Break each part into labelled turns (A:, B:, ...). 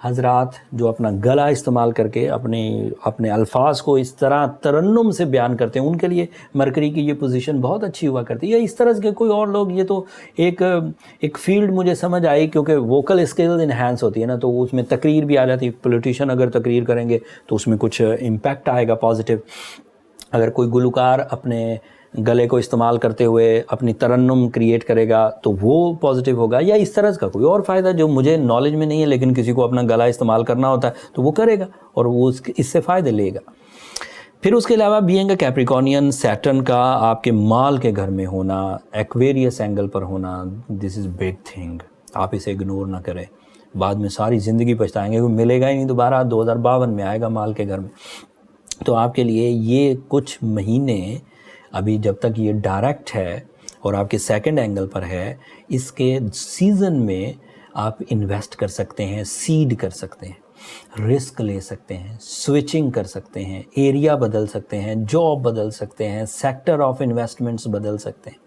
A: حضرات جو اپنا گلا استعمال کر کے اپنے الفاظ کو اس طرح ترنم سے بیان کرتے ہیں، ان کے لیے مرکری کی یہ پوزیشن بہت اچھی ہوا کرتی ہے. یا اس طرح کے کوئی اور لوگ، یہ تو ایک فیلڈ مجھے سمجھ آئی، کیونکہ ووکل اسکلز انہینس ہوتی ہے نا، تو اس میں تقریر بھی آ جاتی ہے. پولیٹیشین اگر تقریر کریں گے تو اس میں کچھ امپیکٹ آئے گا پازیٹیو. اگر کوئی گلوکار اپنے گلے کو استعمال کرتے ہوئے اپنی ترنم کریٹ کرے گا تو وہ پازیٹیو ہوگا. یا اس طرح کا کوئی اور فائدہ جو مجھے نالج میں نہیں ہے، لیکن کسی کو اپنا گلا استعمال کرنا ہوتا ہے تو وہ کرے گا اور وہ اس سے فائدے لے گا. پھر اس کے علاوہ بینگ اے کیپریکونین، سیٹرن کا آپ کے مال کے گھر میں ہونا، ایکویریس اینگل پر ہونا، دس از بگ تھنگ. آپ اسے اگنور نہ کریں، بعد میں ساری زندگی پچھتائیں گے. ملے گا ہی نہیں دوبارہ، 2052 میں آئے گا مال کے گھر میں. تو آپ کے لیے یہ کچھ مہینے ابھی جب تک یہ ڈائریکٹ ہے اور آپ کے سیکنڈ اینگل پر ہے، اس کے سیزن میں آپ انویسٹ کر سکتے ہیں، سیڈ کر سکتے ہیں، رسک لے سکتے ہیں، سوئچنگ کر سکتے ہیں، ایریا بدل سکتے ہیں، جاب بدل سکتے ہیں، سیکٹر آف انویسٹمنٹس بدل سکتے ہیں.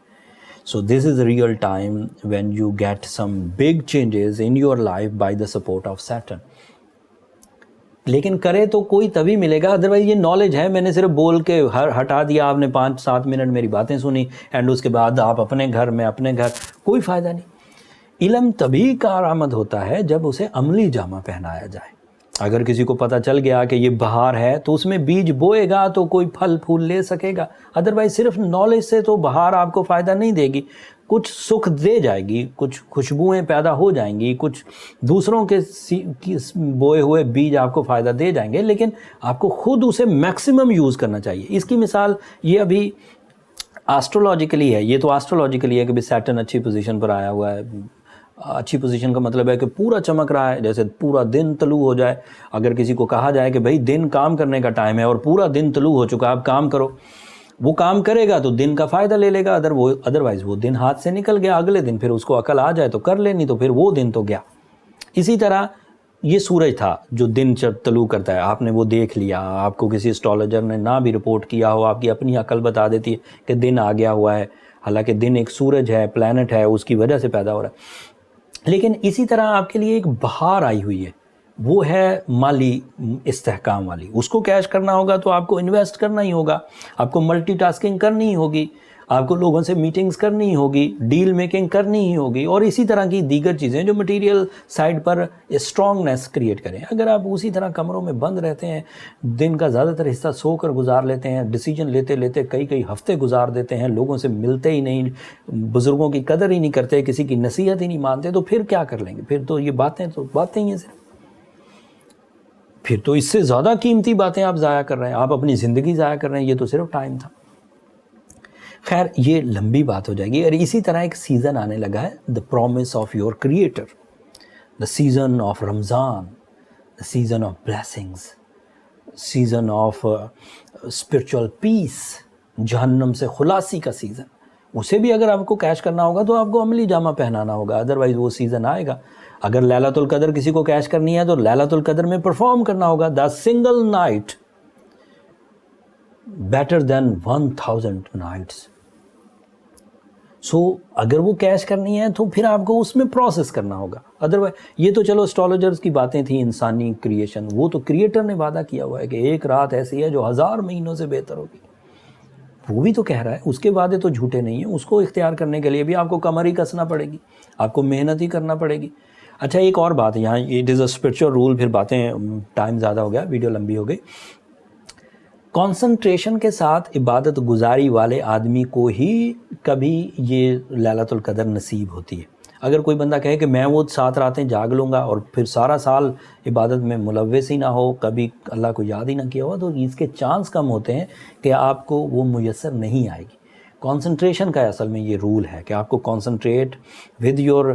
A: So this is the real time when you get some big changes in your life by the support of Saturn. لیکن کرے تو کوئی تبھی ملے گا، ادروائز یہ نالج ہے، میں نے صرف بول کے ہٹا دیا، آپ نے 5-7 منٹ میری باتیں سنی اینڈ اس کے بعد آپ اپنے گھر میں اپنے گھر، کوئی فائدہ نہیں. علم تبھی کارآمد ہوتا ہے جب اسے عملی جامہ پہنایا جائے. اگر کسی کو پتہ چل گیا کہ یہ بہار ہے تو اس میں بیج بوئے گا تو کوئی پھل پھول لے سکے گا. ادروائز صرف نالج سے تو بہار آپ کو فائدہ نہیں دے گی، کچھ سکھ دے جائے گی، کچھ خوشبوئیں پیدا ہو جائیں گی، کچھ دوسروں کے بوئے ہوئے بیج آپ کو فائدہ دے جائیں گے، لیکن آپ کو خود اسے میکسیمم یوز کرنا چاہیے. اس کی مثال یہ ابھی آسٹرولوجیکلی ہے، یہ تو آسٹرولوجیکلی ہے کہ سیٹرن اچھی پوزیشن پر آیا ہوا ہے. اچھی پوزیشن کا مطلب ہے کہ پورا چمک رہا ہے، جیسے پورا دن طلوع ہو جائے. اگر کسی کو کہا جائے کہ بھائی دن کام کرنے کا ٹائم ہے اور پورا دن طلوع ہو چکا، آپ کام کرو، وہ کام کرے گا تو دن کا فائدہ لے لے گا. ادروائز وہ دن ہاتھ سے نکل گیا، اگلے دن پھر اس کو عقل آ جائے تو کر لینی، تو پھر وہ دن تو گیا. اسی طرح یہ سورج تھا جو دن طلوع کرتا ہے، آپ نے وہ دیکھ لیا، آپ کو کسی اسٹرالوجر نے نہ بھی رپورٹ کیا ہو، آپ کی اپنی عقل بتا دیتی ہے کہ دن آ گیا ہوا ہے، حالانکہ دن ایک سورج ہے، پلانٹ ہے، اس کی وجہ سے پیدا ہو رہا ہے. لیکن اسی طرح آپ کے لیے ایک بہار آئی ہوئی ہے، وہ ہے مالی استحکام والی. اس کو کیش کرنا ہوگا تو آپ کو انویسٹ کرنا ہی ہوگا، آپ کو ملٹی ٹاسکنگ کرنی ہی ہوگی، آپ کو لوگوں سے میٹنگز کرنی ہی ہوگی، ڈیل میکنگ کرنی ہی ہوگی، اور اسی طرح کی دیگر چیزیں جو مٹیریل سائڈ پر اسٹرانگنیس کریٹ کریں. اگر آپ اسی طرح کمروں میں بند رہتے ہیں، دن کا زیادہ تر حصہ سو کر گزار لیتے ہیں، ڈیسیجن لیتے لیتے کئی ہفتے گزار دیتے ہیں، لوگوں سے ملتے ہی نہیں، بزرگوں کی قدر ہی نہیں کرتے، کسی کی نصیحت ہی نہیں مانتے، تو پھر کیا کر لیں گے؟ پھر تو یہ باتیں ہی ہیں صرف. پھر تو اس سے زیادہ قیمتی باتیں آپ ضائع کر رہے ہیں، آپ اپنی زندگی ضائع کر رہے ہیں، یہ تو صرف ٹائم تھا. خیر یہ لمبی بات ہو جائے گی. اور اسی طرح ایک سیزن آنے لگا ہے، the promise of your creator, the season of Ramzan, the season of blessings, season of spiritual peace, جہنم سے خلاصی کا سیزن. اسے بھی اگر آپ کو کیش کرنا ہوگا تو آپ کو عملی جامہ پہنانا ہوگا، ادروائز وہ سیزن آئے گا. اگر لیلۃ القدر کسی کو کیش کرنی ہے تو لیلۃ القدر میں پرفارم کرنا ہوگا. The single night better than 1000 nights. So اگر وہ کیش کرنی ہے تو پھر آپ کو اس میں پروسیس کرنا ہوگا. ادروائز یہ تو چلو اسٹرالوجرز کی باتیں تھیں، انسانی کریشن، وہ تو کریٹر نے وعدہ کیا ہوا ہے کہ ایک رات ایسی ہے جو 1000 مہینوں سے بہتر ہوگی. وہ بھی تو کہہ رہا ہے، اس کے وعدے تو جھوٹے نہیں ہیں. اس کو اختیار کرنے کے لیے بھی آپ کو کمر ہی کسنا پڑے گی، آپ کو محنت ہی کرنا پڑے گی. اچھا ایک اور بات یہاں، it is a spiritual role. پھر باتیں، ٹائم زیادہ ہو گیا، ویڈیو لمبی ہو گئی. کانسنٹریشن کے ساتھ عبادت گزاری والے آدمی کو ہی کبھی یہ لیلۃ القدر نصیب ہوتی ہے. اگر کوئی بندہ کہے کہ میں وہ 7 راتیں جاگ لوں گا اور پھر سارا سال عبادت میں ملوث ہی نہ ہو، کبھی اللہ کو یاد ہی نہ کیا ہوا، تو اس کے چانس کم ہوتے ہیں کہ آپ کو وہ میسر نہیں آئے گی. کانسنٹریشن کا اصل میں یہ رول ہے کہ آپ کو کانسنٹریٹ ود یور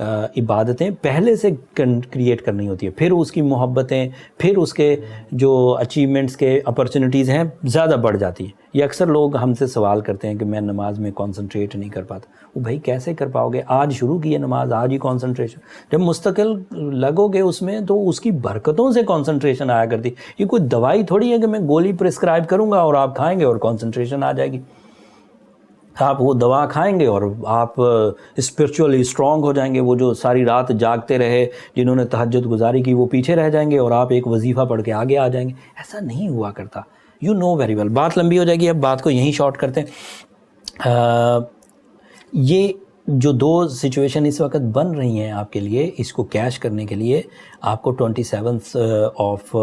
A: عبادتیں پہلے سے کریٹ کرنی ہوتی ہے، پھر اس کی محبتیں، پھر اس کے جو اچیومنٹس کے اپرچونیٹیز ہیں زیادہ بڑھ جاتی ہیں. یہ اکثر لوگ ہم سے سوال کرتے ہیں کہ میں نماز میں کانسنٹریٹ نہیں کر پاتا. وہ بھائی کیسے کر پاؤ گے؟ آج شروع کی ہے نماز، آج ہی کانسنٹریشن. جب مستقل لگو گے اس میں تو اس کی برکتوں سے کانسنٹریشن آیا کرتی. یہ کوئی دوائی تھوڑی ہے کہ میں گولی پرسکرائب کروں گا اور آپ کھائیں گے اور کانسنٹریشن آ جائے گی. آپ وہ دوا کھائیں گے اور آپ اسپرچولی اسٹرانگ ہو جائیں گے. وہ جو ساری رات جاگتے رہے، جنہوں نے تہجد گزاری کی، وہ پیچھے رہ جائیں گے اور آپ ایک وظیفہ پڑھ کے آگے آ جائیں گے. ایسا نہیں ہوا کرتا. You know very well. بات لمبی ہو جائے گی، اب بات کو یہیں شارٹ کرتے ہیں. یہ جو دو سچویشن اس وقت بن رہی ہیں آپ کے لیے، اس کو کیش کرنے کے لیے آپ کو 27 آف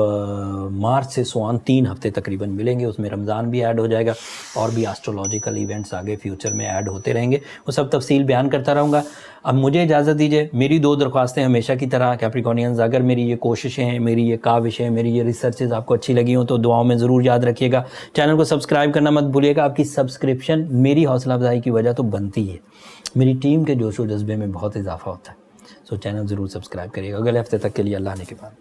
A: مارچ سے سوان 3 ہفتے تقریباً ملیں گے. اس میں رمضان بھی ایڈ ہو جائے گا اور بھی ایسٹرولوجیکل ایونٹس آگے فیوچر میں ایڈ ہوتے رہیں گے. وہ سب تفصیل بیان کرتا رہوں گا. اب مجھے اجازت دیجیے. میری 2 درخواستیں ہمیشہ کی طرح کیپریکونینز، اگر میری یہ کوششیں ہیں، میری یہ کاوشیں، میری یہ ریسرچز آپ کو اچھی لگی ہوں تو دعاؤں میں ضرور یاد رکھیے گا. چینل کو سبسکرائب کرنا مت بھولیے گا. آپ کی سبسکرپشن میری حوصلہ افزائی کی وجہ تو بنتی ہے، میری ٹیم کے جوش و جذبے میں بہت اضافہ ہوتا ہے. سو چینل ضرور سبسکرائب کریے گا. اگلے ہفتے تک کے لیے اللہ نے کے بعد.